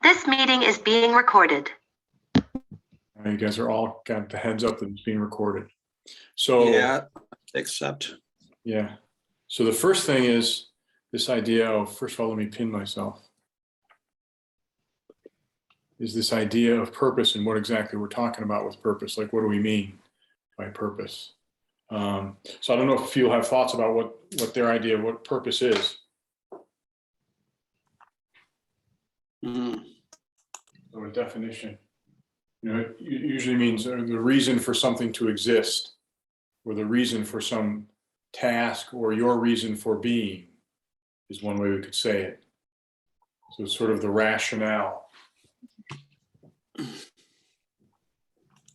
This meeting is being recorded. You guys are all got the heads up that it's being recorded. So Yeah, accept. yeah. So the first thing is this idea of, first of all, let me pin myself. Is this idea of purpose and what exactly we're talking about with purpose? Like, what do we mean by purpose? So I don't know if you'll have thoughts about what their idea of what purpose is. Mhm. So a definition, it usually means the reason for something to exist, or the reason for some task, or your reason for being, is one way we could say it. So it's sort of the rationale.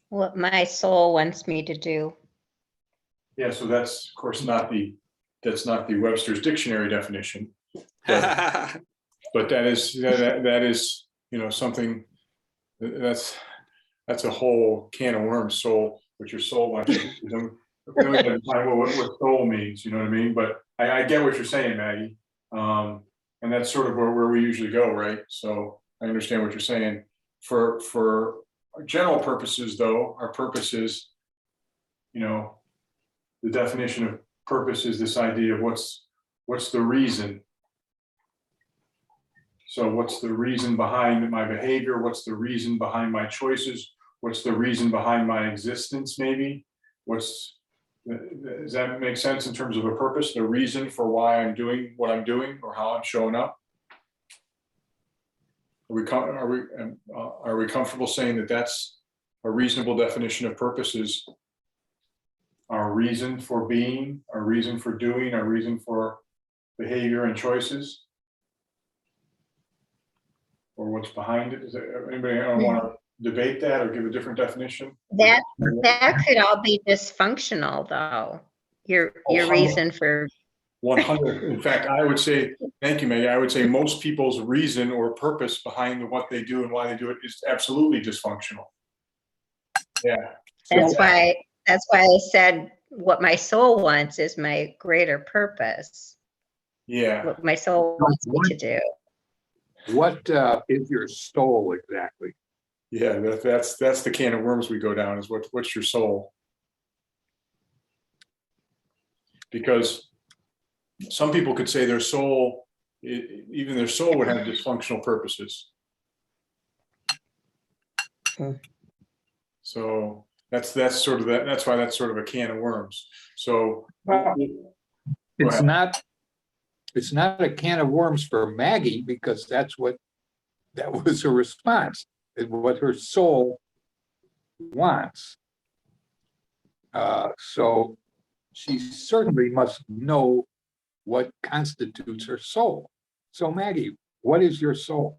What my soul wants me to do. Yeah, so that's of course not the Webster's dictionary definition, but that is something that's a whole can of worms. Soul, what your soul wants. What soul means, you know what I mean? But I get what you're saying, Maggie, and that's sort of where we usually go, right? So I understand what you're saying. For general purposes, though, our purpose is, the definition of purpose is this idea of what's the reason. So what's the reason behind my behavior? What's the reason behind my choices? What's the reason behind my existence, maybe? Does that make sense in terms of a purpose? The reason for why I'm doing what I'm doing or how I'm showing up? Are we comfortable saying that that's a reasonable definition of purpose? Is our reason for being, our reason for doing, our reason for behavior and choices? Or what's behind it? Is there anybody want to debate that or give a different definition? That could all be dysfunctional, though. Your reason for 100. In fact, I would say, thank you, Maggie. I would say most people's reason or purpose behind what they do and why they do it is absolutely dysfunctional. Yeah. that's why I said what my soul wants is my greater purpose. Yeah. What my soul wants me to do. What is your soul exactly? Yeah, that's the can of worms we go down, is what's your soul? Because some people could say their soul, even their soul would have dysfunctional purposes. So that's sort of that. That's why that's sort of a can of worms. So It's not a can of worms for Maggie, because that was her response, is what her soul wants. So she certainly must know what constitutes her soul. So Maggie, what is your soul?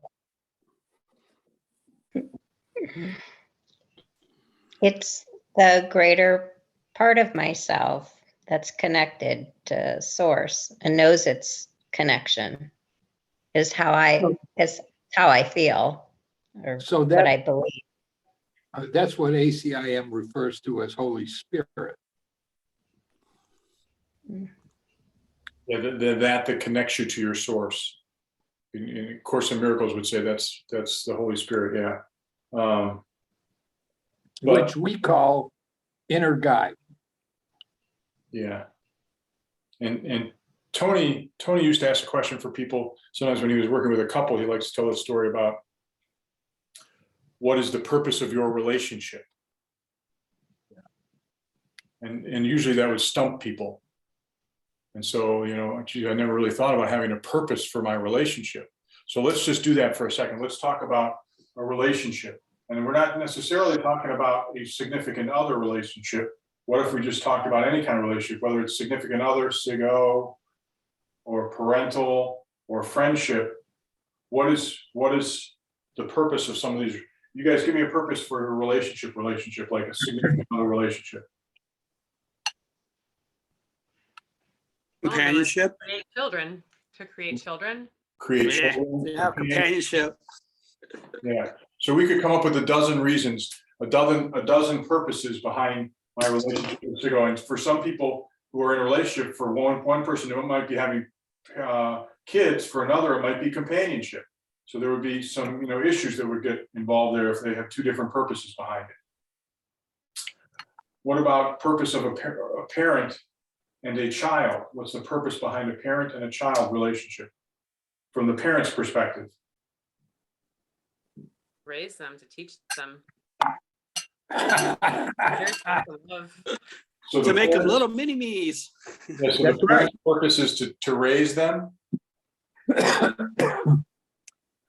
It's the greater part of myself that's connected to source and knows its connection, is how I feel, or So what I believe. That's what ACIM refers to as Holy Spirit. yeah, that connects you to your source. In Course in Miracles would say that's the Holy Spirit. Yeah. Which we call inner guide. Yeah. And Tony used to ask a question for people. Sometimes when he was working with a couple, he likes to tell a story about what is the purpose of your relationship. And usually that would stump people. And so, gee, I never really thought about having a purpose for my relationship. So let's just do that for a second. Let's talk about a relationship. And we're not necessarily talking about a significant other relationship. What if we just talked about any kind of relationship, whether it's significant other, SIGO, or parental, or friendship? What is the purpose of some of these? You guys give me a purpose for a relationship, like a significant other relationship. Companionship. To create children. Create Yeah, children. yeah, companionship. Yeah. So we could come up with a dozen reasons, a dozen purposes behind my relationship with SIGO. And for some people who are in a relationship, for one person, it might be having kids. For another, it might be companionship. So there would be some, issues that would get involved there if they have two different purposes behind it. What about purpose of a parent and a child? What's the purpose behind a parent and a child relationship from the parent's perspective? Raise them, to teach them. Love. So To the make them parent- little mini-me's. Yeah, so the That's right. parent's purpose is to raise them.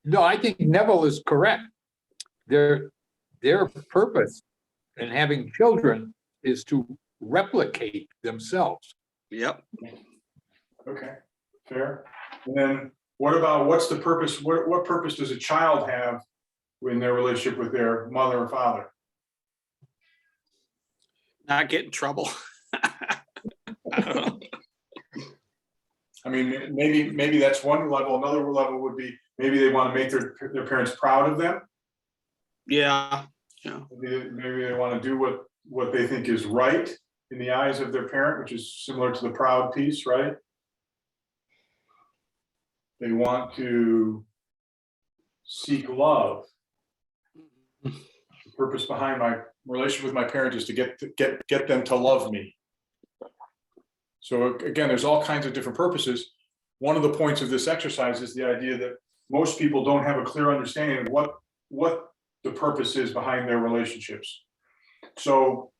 No, I think Neville is correct. Their purpose in having children is to replicate themselves. Yep. Okay, fair. And then what's the purpose? What purpose does a child have in their relationship with their mother or father? Not get in trouble. I don't know. I mean, maybe that's one level. Another level would be maybe they want to make their parents proud of them. Yeah. Maybe they want to do what they think is right in the eyes of their parent, which is similar to the proud piece, right? They want to seek love. The purpose behind my relationship with my parent is to get them to love me. So again, there's all kinds of different purposes. One of the points of this exercise is the idea that most people don't have a clear understanding of what the purpose is behind their relationships. So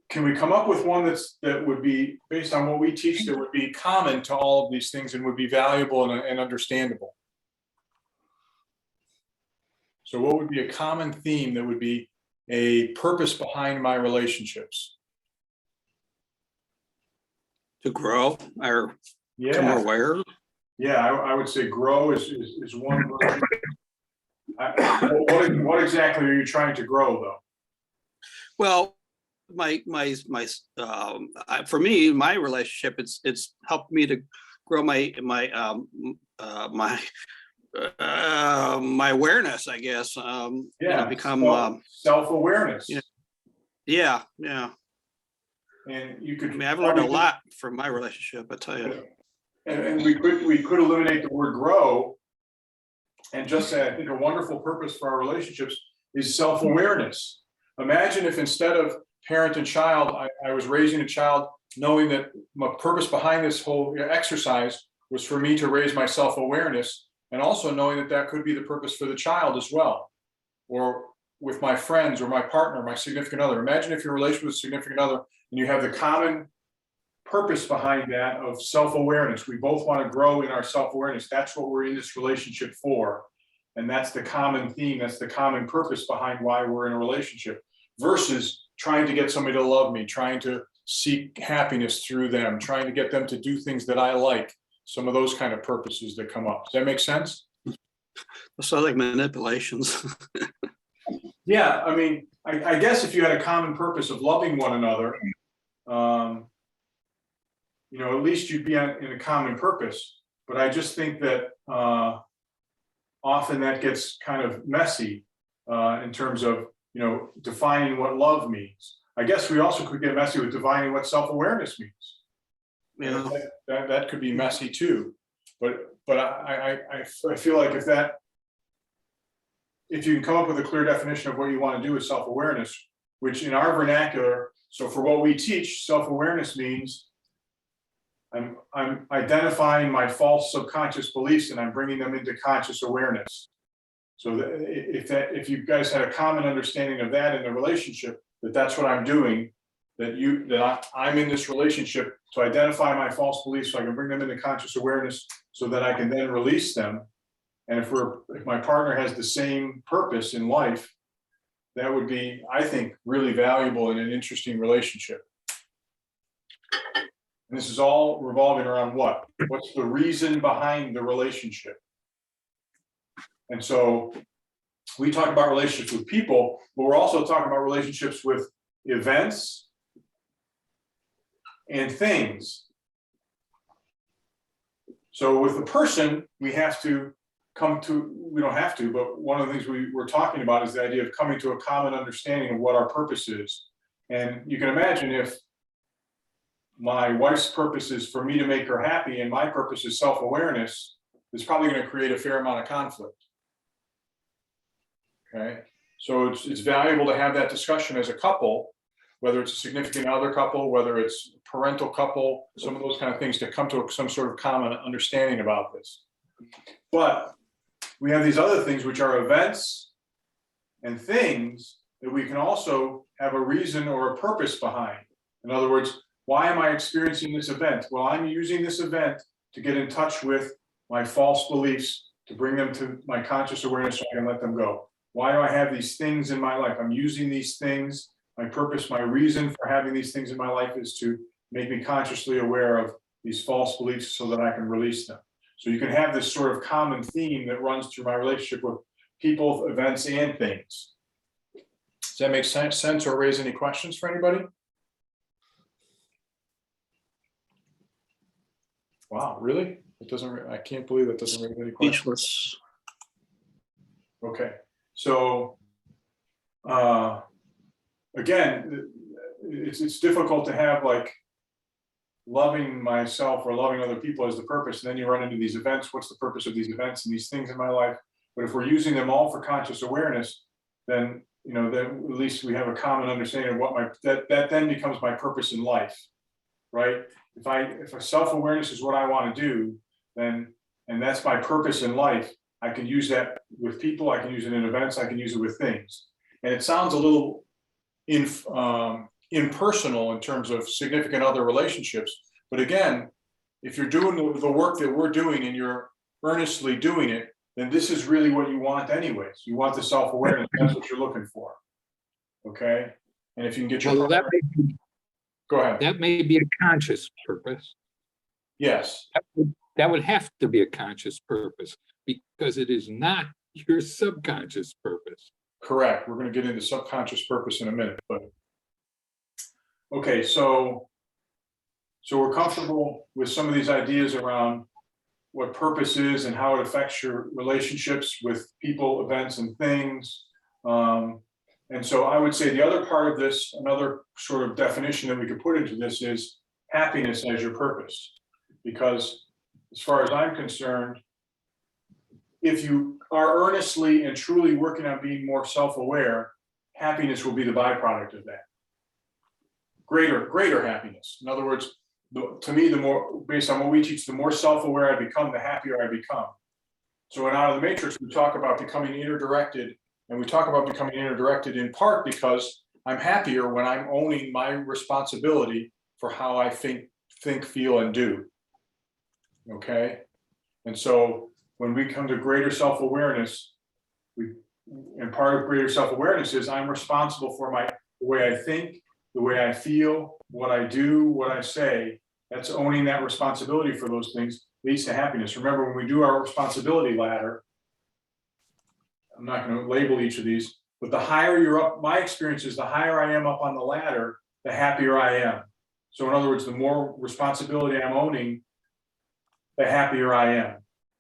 can we come up with one that would be based on what we teach, that would be common to all of these things and would be valuable and understandable? So what would be a common theme that would be a purpose behind my relationships? To grow or Yeah. become more aware. Yeah, I would say grow is one version. What exactly are you trying to grow, though? Well, for me, my relationship, it's helped me to grow my awareness, I guess. Become self-awareness. yeah. And you could. I mean, I've learned a lot from my relationship, I tell you. And we could eliminate the word grow and just say, I think a wonderful purpose for our relationships is self-awareness. Imagine if instead of parent and child, I was raising a child knowing that my purpose behind this whole exercise was for me to raise my self-awareness, and also knowing that could be the purpose for the child as well, or with my friends or my partner, my significant other. Imagine if your relationship with a significant other and you have the common purpose behind that of self-awareness. We both want to grow in our self-awareness. That's what we're in this relationship for. And that's the common theme. That's the common purpose behind why we're in a relationship, versus trying to get somebody to love me, trying to seek happiness through them, trying to get them to do things that I like. Some of those kind of purposes that come up. Does that make sense? So like manipulations. Yeah, I mean, I guess if you had a common purpose of loving one another, at least you'd be in a common purpose. But I just think that often that gets kind of messy in terms of, defining what love means. I guess we also could get messy with defining what self-awareness means. Yeah. That could be messy too. But I feel like if you can come up with a clear definition of what you want to do with self-awareness, which in our vernacular, so for what we teach, self-awareness means I'm identifying my false subconscious beliefs and I'm bringing them into conscious awareness. So if you guys had a common understanding of that in the relationship, that's what I'm doing, I'm in this relationship to identify my false beliefs so I can bring them into conscious awareness so that I can then release them. And if my partner has the same purpose in life, that would be, I think, really valuable in an interesting relationship. And this is all revolving around what? What's the reason behind the relationship? And so we talk about relationships with people, but we're also talking about relationships with events and things. So with a person, we don't have to, but one of the things we're talking about is the idea of coming to a common understanding of what our purpose is. And you can imagine if my wife's purpose is for me to make her happy and my purpose is self-awareness, it's probably going to create a fair amount of conflict. Okay, so it's valuable to have that discussion as a couple, whether it's a significant other couple, whether it's parental couple, some of those kind of things, to come to some sort of common understanding about this. But we have these other things, which are events and things that we can also have a reason or a purpose behind. In other words, why am I experiencing this event? Well, I'm using this event to get in touch with my false beliefs, to bring them to my conscious awareness so I can let them go. Why do I have these things in my life? I'm using these things. My purpose, my reason for having these things in my life is to make me consciously aware of these false beliefs so that I can release them. So you can have this sort of common theme that runs through my relationship with people, events, and things. Does that make sense or raise any questions for anybody? Wow, really? It doesn't, I can't believe that doesn't raise any questions. Speechless. Okay, so again, it's difficult to have like loving myself or loving other people as the purpose, and then you run into these events. What's the purpose of these events and these things in my life? But if we're using them all for conscious awareness, then then at least we have a common understanding of what that then becomes my purpose in life, right? If a self-awareness is what I want to do, then and that's my purpose in life, I can use that with people, I can use it in events, I can use it with things. And it sounds a little impersonal in terms of significant other relationships. But again, if you're doing the work that we're doing and you're earnestly doing it, then this is really what you want anyways. You want the self-awareness, that's what you're looking for. Okay? And if you can get your Well, go ahead. that may be a conscious purpose. Yes. That would have to be a conscious purpose because it is not your subconscious purpose. Correct. We're going to get into subconscious purpose in a minute, but okay, so we're comfortable with some of these ideas around what purpose is and how it affects your relationships with people, events, and things. And so I would say the other part of this, another sort of definition that we could put into this is happiness as your purpose. Because as far as I'm concerned, if you are earnestly and truly working on being more self-aware, happiness will be the byproduct of that. Greater happiness. In other words, to me, the more, based on what we teach, the more self-aware I become, the happier I become. So in Out of the Matrix, we talk about becoming inner-directed, and we talk about becoming inner-directed in part because I'm happier when I'm owning my responsibility for how I think, feel, and do. Okay? And so when we come to greater self-awareness, and part of greater self-awareness is I'm responsible for the way I think, the way I feel, what I do, what I say. That's owning that responsibility for those things leads to happiness. Remember, when we do our responsibility ladder, I'm not going to label each of these, but the higher you're up, my experience is the higher I am up on the ladder, the happier I am. So in other words, the more responsibility I'm owning, the happier I am.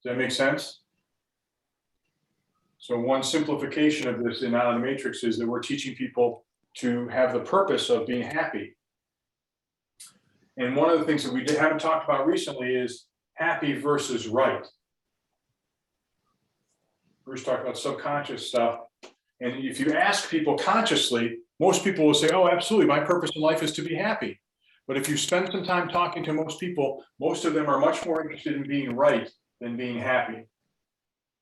Does that make sense? So one simplification of this in Out of the Matrix is that we're teaching people to have the purpose of being happy. And one of the things that we haven't talked about recently is happy versus right. Bruce talked about subconscious stuff. And if you ask people consciously, most people will say, oh, absolutely, my purpose in life is to be happy. But if you spend some time talking to most people, most of them are much more interested in being right than being happy.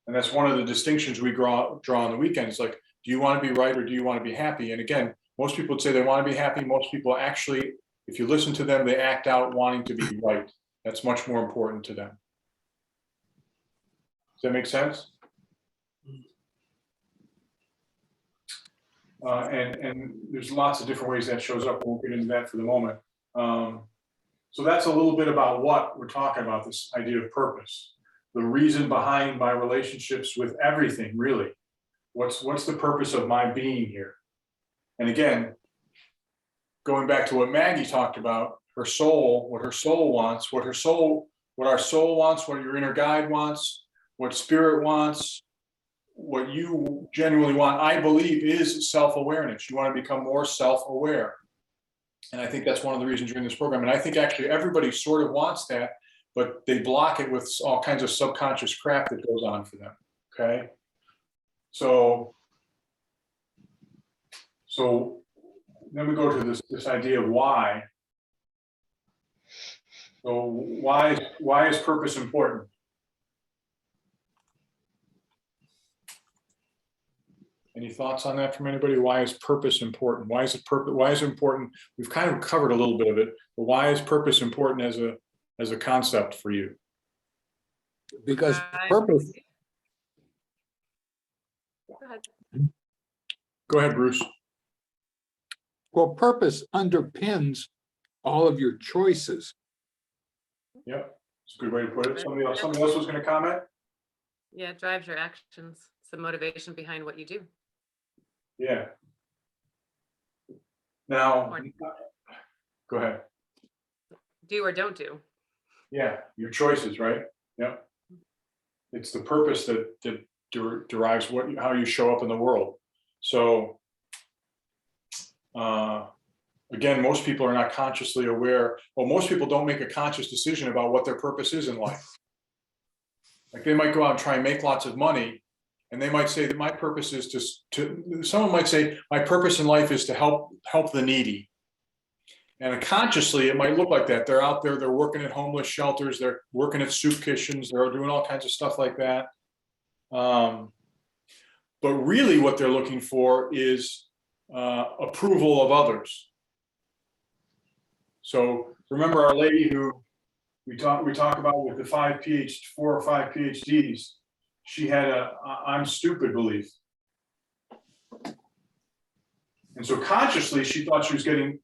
And that's one of the distinctions we draw on the weekend. It's like, do you want to be right or do you want to be happy? And again, most people would say they want to be happy. Most people actually, if you listen to them, they act out wanting to be right. That's much more important to them. Does that make sense? And there's lots of different ways that shows up. We won't get into that for the moment. So that's a little bit about what we're talking about, this idea of purpose. The reason behind my relationships with everything, really. What's the purpose of my being here? And again, going back to what Maggie talked about, her soul, what her soul wants, what our soul wants, what your inner guide wants, what spirit wants, what you genuinely want, I believe, is self-awareness. You want to become more self-aware. And I think that's one of the reasons you're in this program. And I think actually everybody sort of wants that, but they block it with all kinds of subconscious crap that goes on for them. Okay. So then we go to this idea of why. So why is purpose important? Any thoughts on that from anybody? Why is purpose important? Why is it important? We've kind of covered a little bit of it, but why is purpose important as a concept for you? Because I- purpose, Go ahead. Go ahead, Bruce. well, purpose underpins all of your choices. Yep, it's a good way to put it. Somebody else was going to comment? Yeah, it drives your actions. It's the motivation behind what you do. Yeah. Now, go ahead. Do or don't do. Yeah, your choices, right? Yep. It's the purpose that derives how you show up in the world. So, again, most people are not consciously aware. Well, most people don't make a conscious decision about what their purpose is in life. Like they might go out and try and make lots of money, and they might say that my purpose is someone might say, my purpose in life is to help the needy. And unconsciously, it might look like that. They're out there, they're working at homeless shelters, they're working at soup kitchens, they're doing all kinds of stuff like that. But really what they're looking for is approval of others. So remember our lady who we talk about with the 4 or 5 PhDs, she had a I'm stupid belief. And so consciously, she thought she was getting,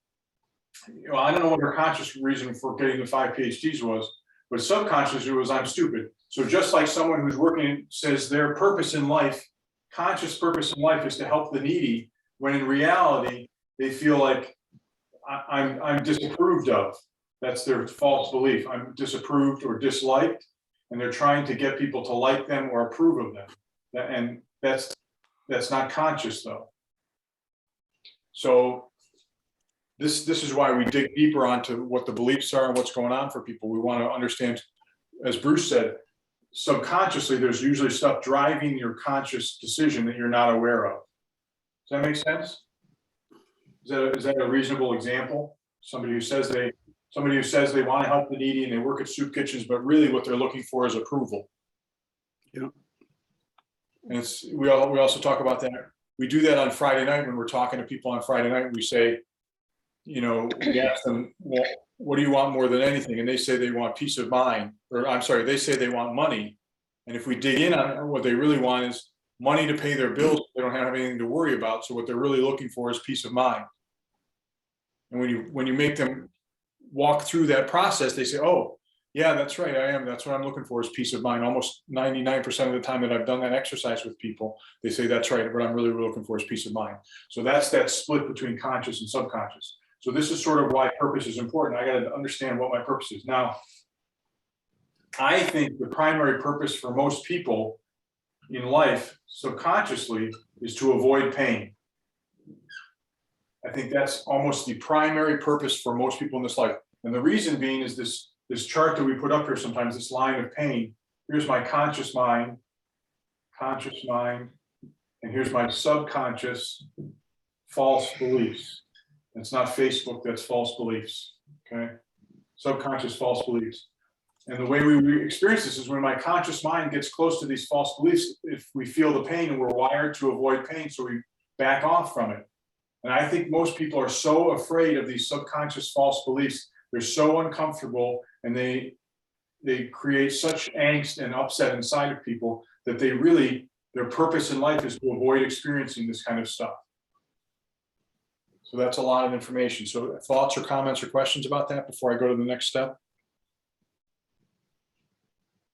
I don't know what her conscious reason for getting the 5 PhDs was, but subconsciously it was I'm stupid. So just like someone who's working says their purpose in life, conscious purpose in life is to help the needy, when in reality, they feel like I'm disapproved of. That's their false belief. I'm disapproved or disliked, and they're trying to get people to like them or approve of them. And that's not conscious though. So this is why we dig deeper onto what the beliefs are and what's going on for people. We want to understand, as Bruce said, subconsciously, there's usually stuff driving your conscious decision that you're not aware of. Does that make sense? Is that a reasonable example? Somebody who says they want to help the needy and they work at soup kitchens, but really what they're looking for is approval. Yeah. And we also talk about that. We do that on Friday night when we're talking to people on Friday night. We say, we ask them, well, what do you want more than anything? And they say they want peace of mind, or I'm sorry, they say they want money. And if we dig in on what they really want is money to pay their bills, they don't have anything to worry about. So what they're really looking for is peace of mind. And when you make them walk through that process, they say, oh, yeah, that's right, I am. That's what I'm looking for is peace of mind. Almost 99% of the time that I've done that exercise with people, they say that's right. What I'm really looking for is peace of mind. So that's that split between conscious and subconscious. So this is sort of why purpose is important. I got to understand what my purpose is. Now, I think the primary purpose for most people in life subconsciously is to avoid pain. I think that's almost the primary purpose for most people in this life. And the reason being is this chart that we put up here sometimes, this line of pain. Here's my conscious mind, and here's my subconscious false beliefs. It's not Facebook, that's false beliefs, okay? Subconscious false beliefs. And the way we experience this is when my conscious mind gets close to these false beliefs, if we feel the pain and we're wired to avoid pain, so we back off from it. And I think most people are so afraid of these subconscious false beliefs. They're so uncomfortable, and they create such angst and upset inside of people that their purpose in life is to avoid experiencing this kind of stuff. So that's a lot of information. So thoughts or comments or questions about that before I go to the next step?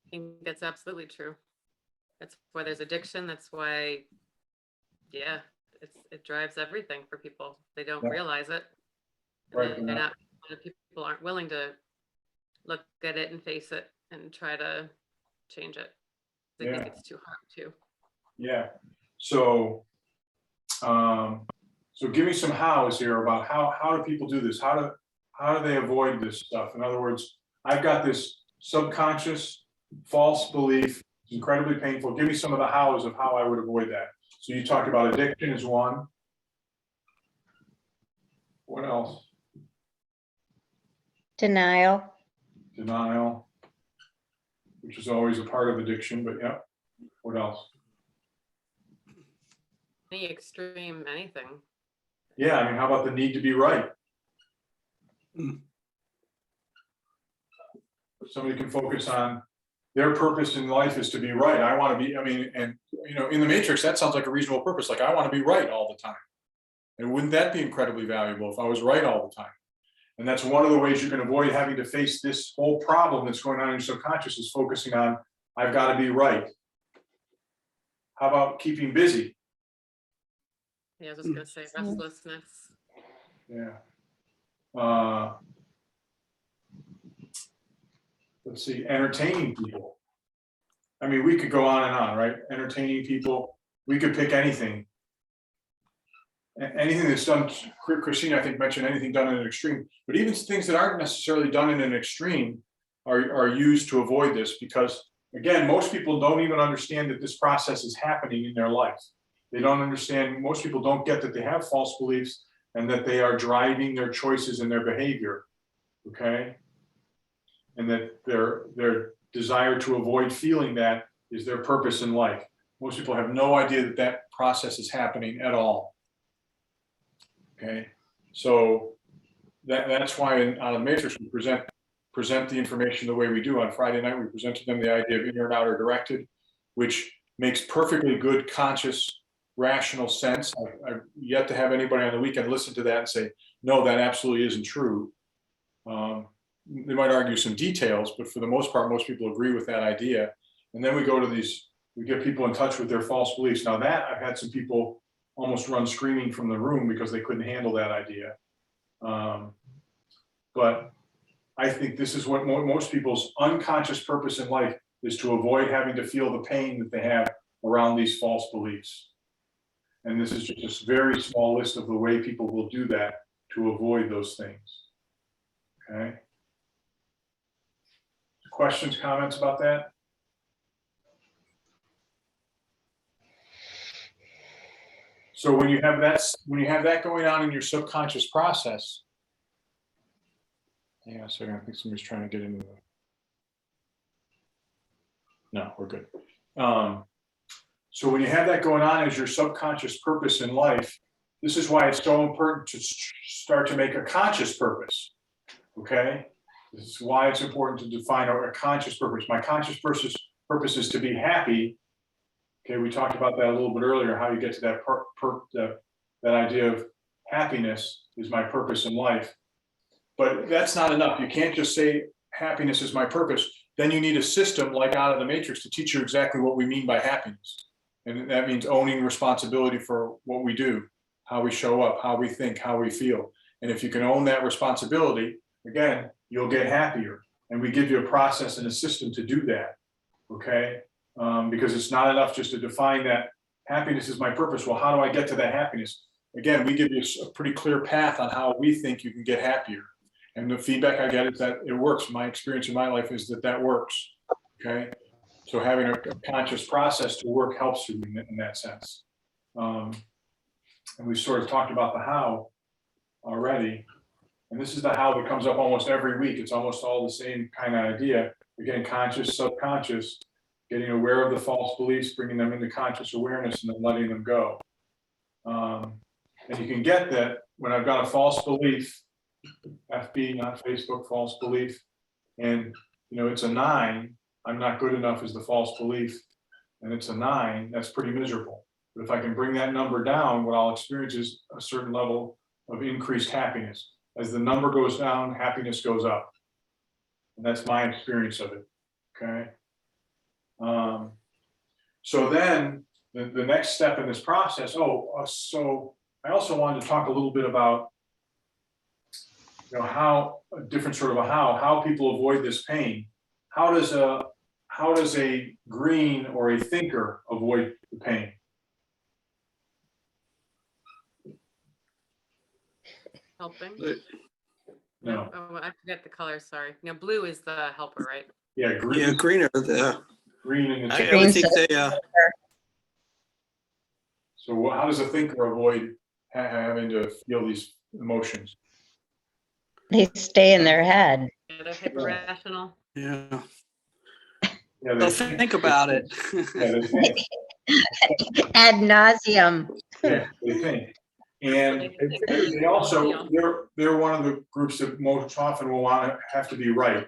I think that's absolutely true. That's why there's addiction. That's why, yeah, it drives everything for people. They don't Yeah. realize it. Right, They're not, a lot of people aren't willing to look at it and face it and try to change it. They think it's too hard to. Yeah. So, so give me some hows here about how do people do this? How do they avoid this stuff? In other words, I've got this subconscious, false belief, is incredibly painful. Give me some of the hows of how I would avoid that. So you talked about addiction is one. What else? Denial. Denial, which is always a part of addiction, but yeah. What else? Any extreme, anything. Yeah, I mean, how about the need to be right? Somebody can focus on their purpose in life is to be right. I want to be, I mean, and you know, in the Matrix, that sounds like a reasonable purpose. Like, I want to be right all the time. And wouldn't that be incredibly valuable if I was right all the time? And that's one of the ways you can avoid having to face this whole problem that's going on in your subconscious, is focusing on, I've got to be right. How about keeping busy? Yeah, I was just gonna say restlessness. Yeah. Let's see, entertaining people. I mean, we could go on and on, right? Entertaining people, we could pick anything. Anything that's done, Christine, I think, mentioned anything done in an extreme, but even things that aren't necessarily done in an extreme are used to avoid this, because again, most people don't even understand that this process is happening in their life. They don't understand, most people don't get that they have false beliefs and that they are driving their choices and their behavior, okay? And that their desire to avoid feeling that is their purpose in life. Most people have no idea that that process is happening at all. Okay, so that's why on the Matrix we present the information the way we do. On Friday night, we presented them the idea of inner and outer directed, which makes perfectly good, conscious, rational sense. I've yet to have anybody on the weekend listen to that and say, no, that absolutely isn't true. They might argue some details, but for the most part, most people agree with that idea. And then we go to these, we get people in touch with their false beliefs. Now that I've had some people almost run screaming from the room because they couldn't handle that idea. But I think this is what most people's unconscious purpose in life is, to avoid having to feel the pain that they have around these false beliefs. And this is just a very small list of the way people will do that to avoid those things. Okay. Questions, comments about that? So when you have that going on in your subconscious process, hang on a second, I think somebody's trying to get into the. No, we're good. So when you have that going on as your subconscious purpose in life, this is why it's so important to start to make a conscious purpose. Okay, this is why it's important to define a conscious purpose. My conscious purpose is to be happy. Okay, we talked about that a little bit earlier, how you get to that that idea of happiness is my purpose in life. But that's not enough. You can't just say happiness is my purpose. Then you need a system like out of the Matrix to teach you exactly what we mean by happiness. And that means owning responsibility for what we do, how we show up, how we think, how we feel. And if you can own that responsibility, again, you'll get happier. And we give you a process and a system to do that, okay? Because it's not enough just to define that happiness is my purpose. Well, how do I get to that happiness? Again, we give you a pretty clear path on how we think you can get happier. And the feedback I get is that it works. My experience in my life is that works, okay? So having a conscious process to work helps you in that sense. And we sort of talked about the how already. And this is the how that comes up almost every week. It's almost all the same kind of idea. Again, conscious, subconscious, getting aware of the false beliefs, bringing them into conscious awareness, and then letting them go. And you can get that when I've got a false belief, FB, not Facebook, false belief, and it's a 9, I'm not good enough is the false belief, and it's a 9, that's pretty miserable. But if I can bring that number down, what I'll experience is a certain level of increased happiness. As the number goes down, happiness goes up. And that's my experience of it, okay? So then the next step in this process, so I also wanted to talk a little bit about how a different sort of a how people avoid this pain. How does a green or a thinker avoid the pain? Helping? No. Oh, I forget the color, sorry. No, blue is the helper, right? Yeah, Yeah, green, green are the, green and the I tan. would Green think they, So how does a thinker avoid having to feel these emotions? They stay in their head. Yeah, they're hyper rational. yeah, Yeah, they'll think about it. Yeah, they think. Ad nauseum. Yeah, they think. And they also, they're one of the groups that most often will want to have to be right.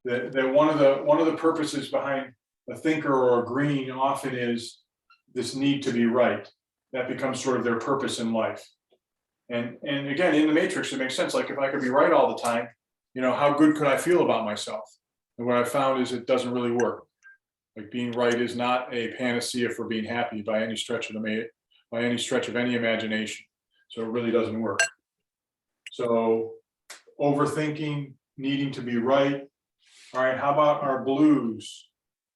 That one of the purposes behind a thinker or a green often is this need to be right. That becomes sort of their purpose in life. And again, in the matrix, it makes sense. Like if I could be right all the time, you know, how good could I feel about myself? And what I found is it doesn't really work. Like being right is not a panacea for being happy by any stretch of any imagination. So it really doesn't work. So overthinking, needing to be right. All right, how about our blues,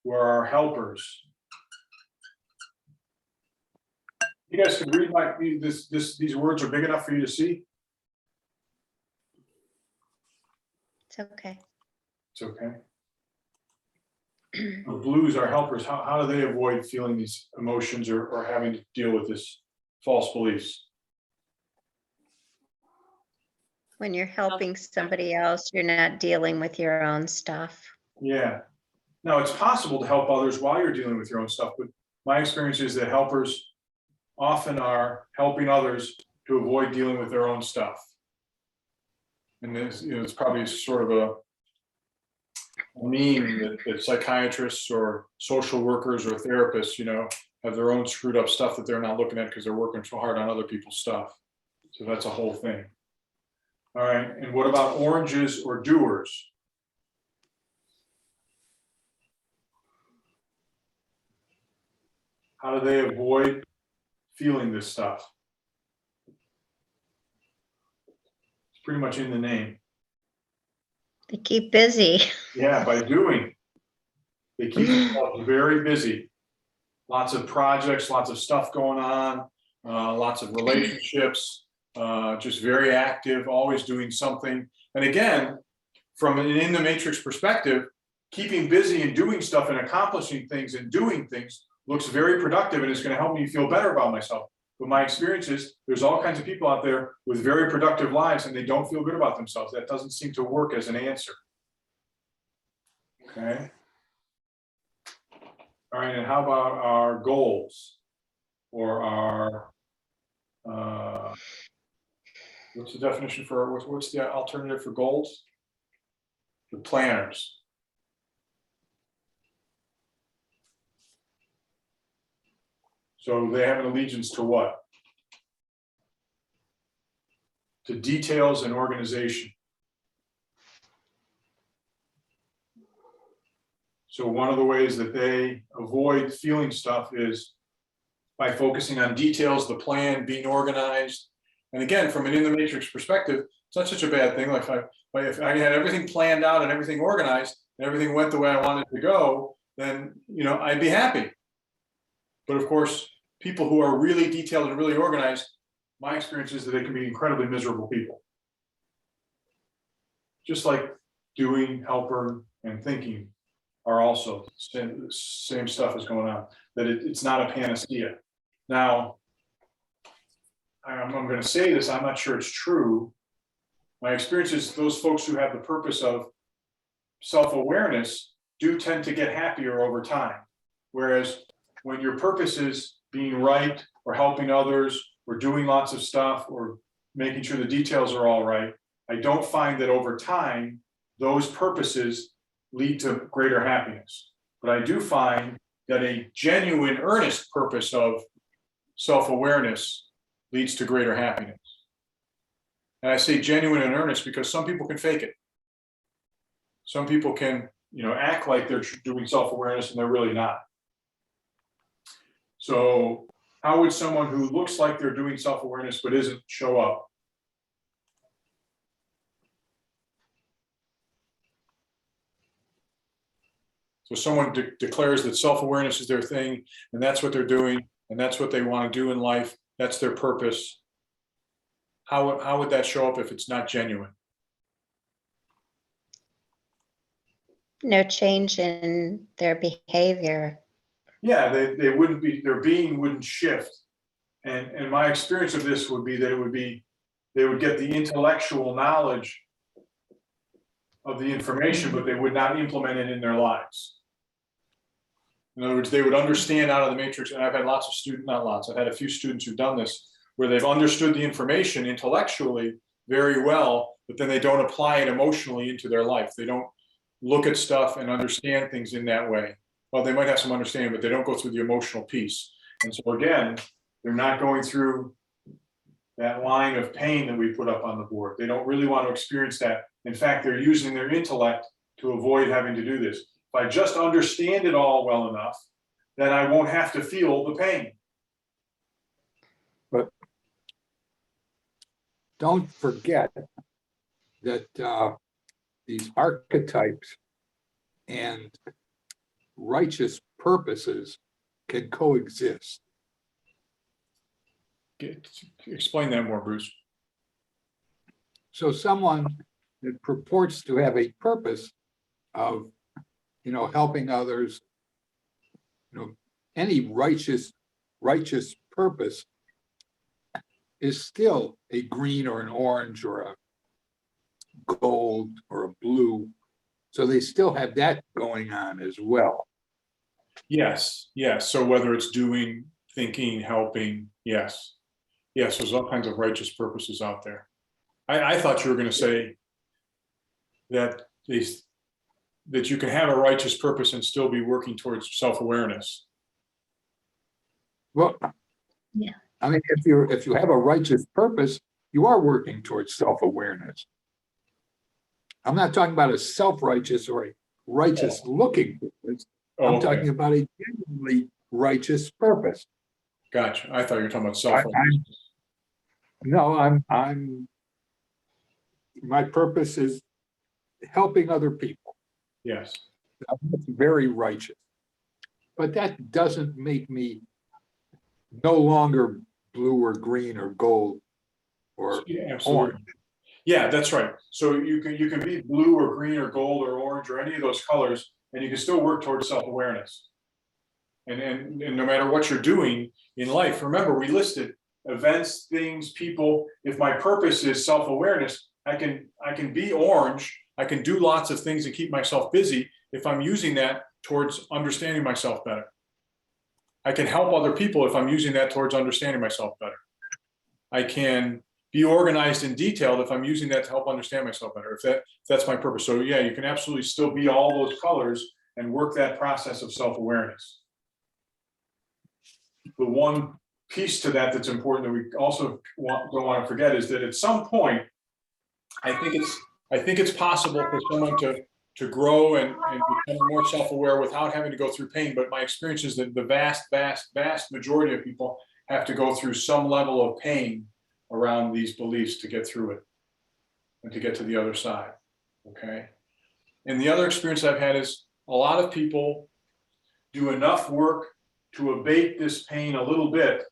who are our helpers? You guys can read these words are big enough for you to see? It's okay. It's okay. The blues are helpers. How do they avoid feeling these emotions or having to deal with this false beliefs? When you're helping somebody else, you're not dealing with your own stuff. Yeah. Now, it's possible to help others while you're dealing with your own stuff, but my experience is that helpers often are helping others to avoid dealing with their own stuff. And this, you know, it's probably sort of a meme that psychiatrists or social workers or therapists, you know, have their own screwed up stuff that they're not looking at because they're working so hard on other people's stuff. So that's a whole thing. All right, and what about oranges or doers? How do they avoid feeling this stuff? It's pretty much in the name. They keep busy. Yeah, by doing. They keep themselves very busy. Lots of projects, lots of stuff going on, lots of relationships, just very active, always doing something. And again, from an in the matrix perspective, keeping busy and doing stuff and accomplishing things and doing things looks very productive and it's going to help me feel better about myself. But my experience is there's all kinds of people out there with very productive lives and they don't feel good about themselves. That doesn't seem to work as an answer. Okay. All right, and how about our goals or our, what's the definition for, what's the alternative for goals? The planners. So they have an allegiance to what? To details and organization. So one of the ways that they avoid feeling stuff is by focusing on details, the plan, being organized. And again, from an in the matrix perspective, it's not such a bad thing. Like if I had everything planned out and everything organized and everything went the way I wanted it to go, then, you know, I'd be happy. But of course, people who are really detailed and really organized, my experience is that they can be incredibly miserable people. Just like doing, helper, and thinking are also same stuff is going on, that it's not a panacea. Now, I'm going to say this, I'm not sure it's true. My experience is those folks who have the purpose of self-awareness do tend to get happier over time. Whereas when your purpose is being right or helping others or doing lots of stuff or making sure the details are all right, I don't find that over time, those purposes lead to greater happiness. But I do find that a genuine, earnest purpose of self-awareness leads to greater happiness. And I say genuine and earnest because some people can fake it. Some people can, you know, act like they're doing self-awareness and they're really not. So how would someone who looks like they're doing self-awareness but isn't show up? So someone declares that self-awareness is their thing, and that's what they're doing, and that's what they want to do in life. That's their purpose. How would that show up if it's not genuine? no change in their behavior. Yeah, they wouldn't be, their being wouldn't shift. And my experience of this would be that it would be, they would get the intellectual knowledge of the information, but they would not implement it in their lives. In other words, they would understand out of the matrix, and I've had lots of students, not lots, I've had a few students who've done this, where they've understood the information intellectually very well, but then they don't apply it emotionally into their life. They don't look at stuff and understand things in that way. Well, they might have some understanding, but they don't go through the emotional piece. And so again, they're not going through that line of pain that we put up on the board. They don't really want to experience that. In fact, they're using their intellect to avoid having to do this. If I just understand it all well enough, then I won't have to feel the pain. But don't forget that these archetypes and righteous purposes can coexist. Explain that more, Bruce. So someone that purports to have a purpose of, helping others, any righteous purpose is still a green or an orange or a gold or a blue. So they still have that going on as well. Yes, yes. So whether it's doing, thinking, helping, yes. Yes, there's all kinds of righteous purposes out there. I thought you were going to say that that you can have a righteous purpose and still be working towards self-awareness. Well, Yeah. I mean, if you have a righteous purpose, you are working towards self-awareness. I'm not talking about a self-righteous or a righteous looking purpose. Oh, I'm okay. talking about a genuinely righteous purpose. Gotcha. I thought you were talking about self. My purpose is helping other people. Yes. That's very righteous. But that doesn't make me no longer blue or green or gold or Yeah, absolutely. orange. Yeah, that's right. So you can be blue or green or gold or orange or any of those colors, and you can still work towards self-awareness. And no matter what you're doing in life, remember we listed events, things, people. If my purpose is self-awareness, I can be orange. I can do lots of things and keep myself busy if I'm using that towards understanding myself better. I can help other people if I'm using that towards understanding myself better. I can be organized and detailed if I'm using that to help understand myself better, if that's my purpose. So yeah, you can absolutely still be all those colors and work that process of self-awareness. The one piece to that that's important that we also don't want to forget is that at some point, I think it's possible for someone to grow and become more self-aware without having to go through pain. But my experience is that the vast majority of people have to go through some level of pain around these beliefs to get through it and to get to the other side. Okay. And the other experience I've had is a lot of people do enough work to abate this pain a little bit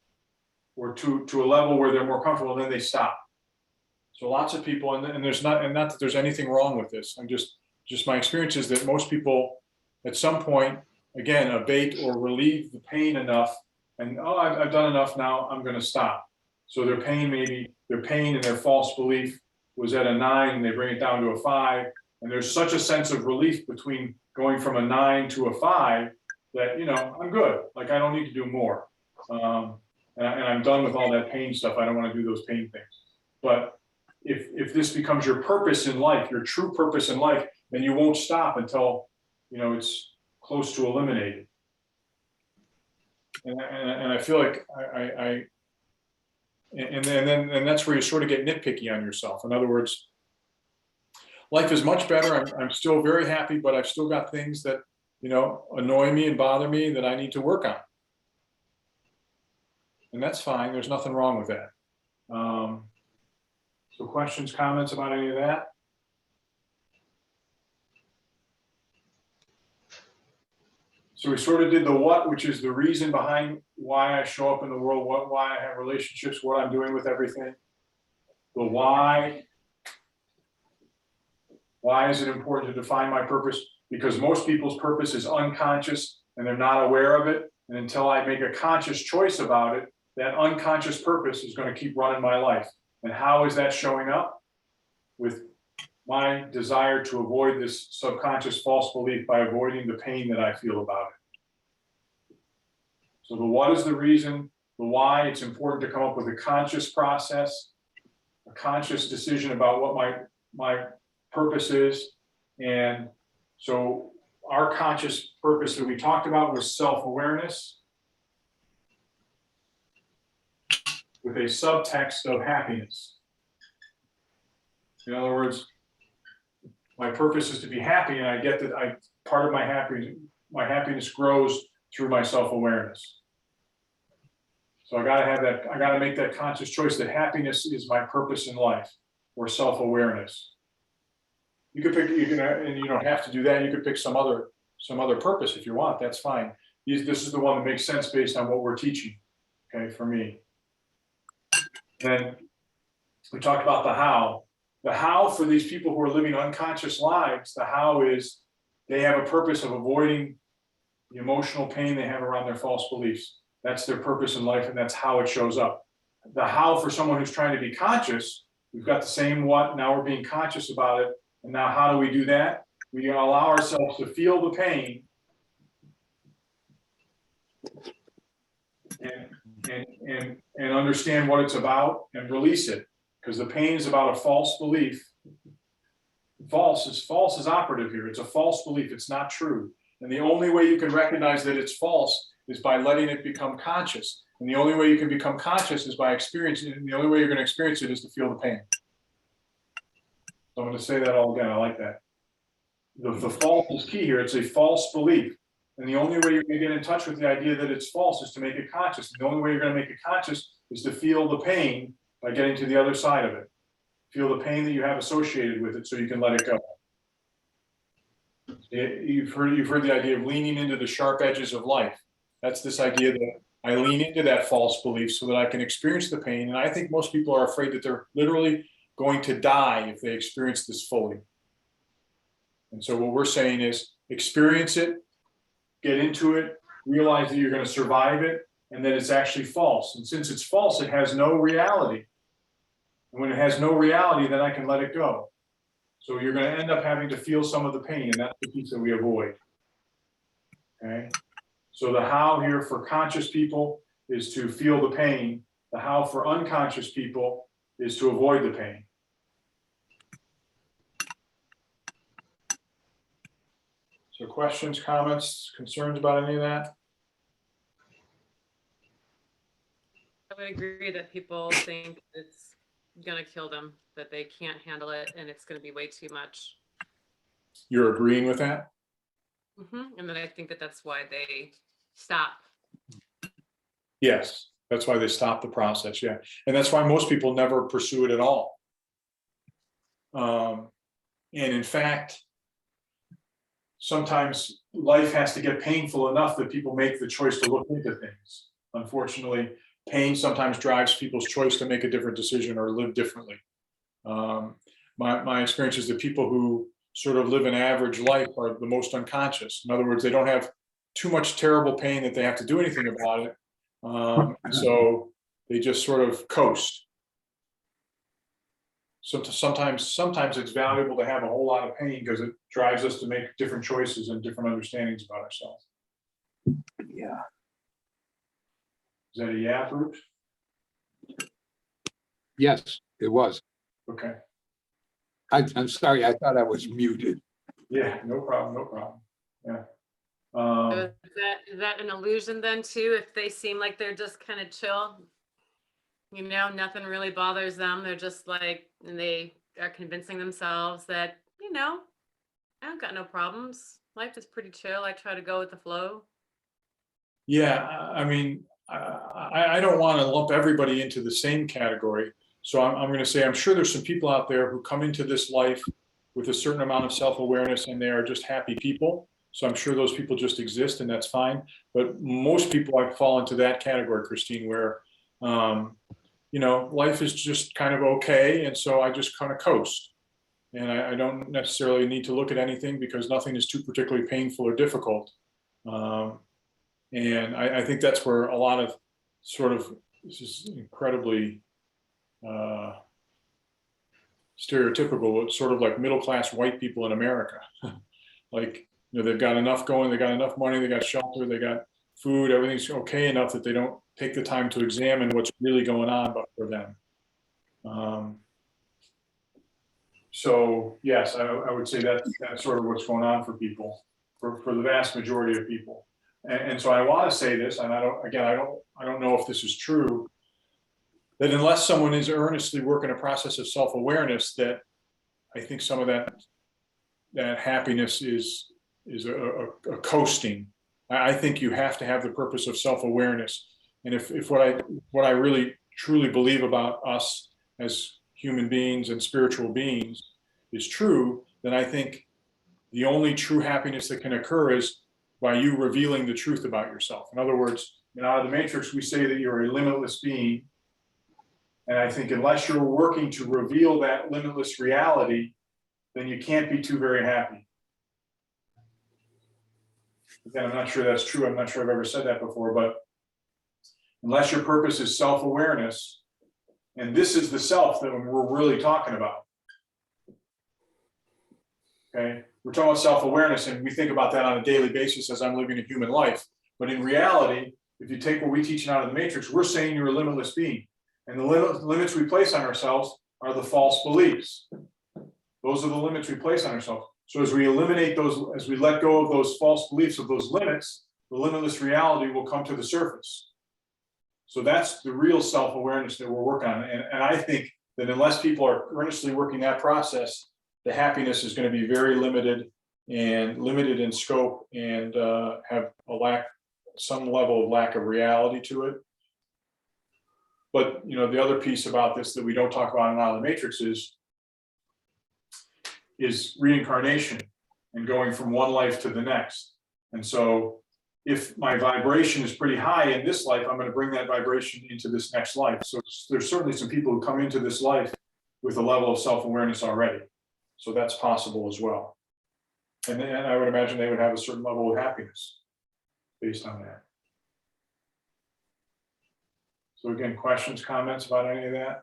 or to a level where they're more comfortable, then they stop. So lots of people, and there's not that there's anything wrong with this. I'm just my experience is that most people at some point, again, abate or relieve the pain enough and, oh, I've done enough now, I'm going to stop. So their pain and their false belief was at a 9, and they bring it down to a 5. And there's such a sense of relief between going from a 9 to a 5 that, I'm good. Like, I don't need to do more. And I'm done with all that pain stuff. I don't want to do those pain things. But if this becomes your purpose in life, your true purpose in life, then you won't stop until, it's close to eliminated. And I feel like and that's where you sort of get nitpicky on yourself. In other words, life is much better. I'm still very happy, but I've still got things that, annoy me and bother me that I need to work on. And that's fine. There's nothing wrong with that. So questions, comments about any of that? So we sort of did the what, which is the reason behind why I show up in the world, why I have relationships, what I'm doing with everything. The why is it important to define my purpose? because most people's purpose is unconscious and they're not aware of it. And until I make a conscious choice about it, that unconscious purpose is going to keep running my life. And how is that showing up? With my desire to avoid this subconscious false belief by avoiding the pain that I feel about it. So the what is the reason, the why, it's important to come up with a conscious process, a conscious decision about what my purpose is. And so our conscious purpose that we talked about was self-awareness with a subtext of happiness. In other words, my purpose is to be happy, and I get that part of my happiness grows through my self-awareness. So I gotta have that, I gotta make that conscious choice that happiness is my purpose in life, or self-awareness. You could pick, and you don't have to do that. You could pick some other purpose if you want. That's fine. This is the one that makes sense based on what we're teaching. Okay, for me. Then we talked about the how. The how for these people who are living unconscious lives, the how is they have a purpose of avoiding the emotional pain they have around their false beliefs. That's their purpose in life, and that's how it shows up. The how for someone who's trying to be conscious, we've got the same what, now we're being conscious about it. And now how do we do that? We allow ourselves to feel the pain and understand what it's about and release it. Because the pain is about a false belief. False is operative here. It's a false belief. It's not true. And the only way you can recognize that it's false is by letting it become conscious. And the only way you can become conscious is by experiencing it. And the only way you're going to experience it is to feel the pain. So I'm going to say that all again. I like that. The false is key here. It's a false belief. And the only way you're going to get in touch with the idea that it's false is to make it conscious. And the only way you're going to make it conscious is to feel the pain by getting to the other side of it. Feel the pain that you have associated with it so you can let it go. You've heard the idea of leaning into the sharp edges of life. That's this idea that I lean into that false belief so that I can experience the pain. And I think most people are afraid that they're literally going to die if they experience this fully. And so what we're saying is experience it, get into it, realize that you're going to survive it, and that it's actually false. And since it's false, it has no reality. And when it has no reality, then I can let it go. So you're going to end up having to feel some of the pain, and that's the piece that we avoid. Okay? So the how here for conscious people is to feel the pain. The how for unconscious people is to avoid the pain. So questions, comments, concerns about any of that? I would agree that people think it's gonna kill them, that they can't handle it and it's gonna be way too much. You're agreeing with that? And then I think that that's why they stop. Yes, that's why they stop the process, yeah. And that's why most people never pursue it at all. And in fact, sometimes life has to get painful enough that people make the choice to look into things. Unfortunately, pain sometimes drives people's choice to make a different decision or live differently. My experience is that people who sort of live an average life are the most unconscious. In other words, they don't have too much terrible pain that they have to do anything about it. So they just sort of coast. So sometimes it's valuable to have a whole lot of pain because it drives us to make different choices and different understandings about ourselves. Yeah. Is that a yeah, Bruce? Yes, it was. Okay. I'm sorry, I thought I was muted. Yeah, no problem, no problem. Yeah. So is that an illusion then too? If they seem like they're just kind of chill, you know, nothing really bothers them. They're just like, and they are convincing themselves that, you know, I don't got no problems. Life is pretty chill. I try to go with the flow. Yeah, I mean, I don't want to lump everybody into the same category. So I'm going to say, I'm sure there's some people out there who come into this life with a certain amount of self-awareness and they are just happy people. So I'm sure those people just exist and that's fine. But most people fall into that category, Christine, where, you know, life is just kind of okay. And so I just kind of coast. and I don't necessarily need to look at anything because nothing is too particularly painful or difficult. And I think that's where a lot of sort of, this is incredibly stereotypical, it's sort of like middle-class white people in America. Like, they've got enough going, they got enough money, they got shelter, they got food, everything's okay enough that they don't take the time to examine what's really going on for them. So yes, I would say that's sort of what's going on for people, for the vast majority of people. And so I want to say this, and I don't know if this is true, that unless someone is earnestly working a process of self-awareness, that I think some of that happiness is a coasting. I think you have to have the purpose of self-awareness. And if what I really truly believe about us as human beings and spiritual beings is true, then I think the only true happiness that can occur is by you revealing the truth about yourself. In other words, out of the Matrix, we say that you're a limitless being. And I think unless you're working to reveal that limitless reality, then you can't be too very happy. Again, I'm not sure that's true. I'm not sure I've ever said that before, but unless your purpose is self-awareness, and this is the self that we're really talking about. Okay, we're talking about self-awareness, and we think about that on a daily basis as I'm living a human life. But in reality, if you take what we teach out of the Matrix, we're saying you're a limitless being. And the limits we place on ourselves are the false beliefs. Those are the limits we place on ourselves. So as we eliminate those, as we let go of those false beliefs, of those limits, the limitless reality will come to the surface. So that's the real self-awareness that we're working on. And I think that unless people are earnestly working that process, the happiness is going to be very limited in scope, and have some level of lack of reality to it. But the other piece about this that we don't talk about in Out of the Matrix is reincarnation and going from one life to the next. And so if my vibration is pretty high in this life, I'm going to bring that vibration into this next life. So there's certainly some people who come into this life with a level of self-awareness already. So that's possible as well. And then I would imagine they would have a certain level of happiness based on that. So again, questions, comments about any of that?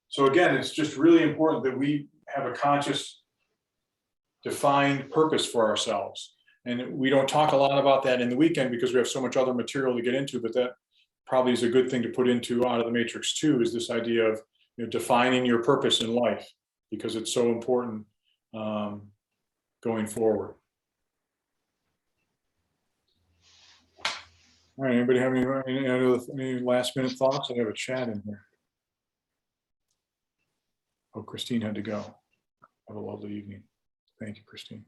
So again, it's just really important that we have a conscious, defined purpose for ourselves. And we don't talk a lot about that in the weekend because we have so much other material to get into, but that probably is a good thing to put into Out of the Matrix too, is this idea of defining your purpose in life, because it's so important going forward. All right, anybody have any last minute thoughts? I have a chat in here. Oh, Christine had to go. Have a lovely evening. Thank you, Christine.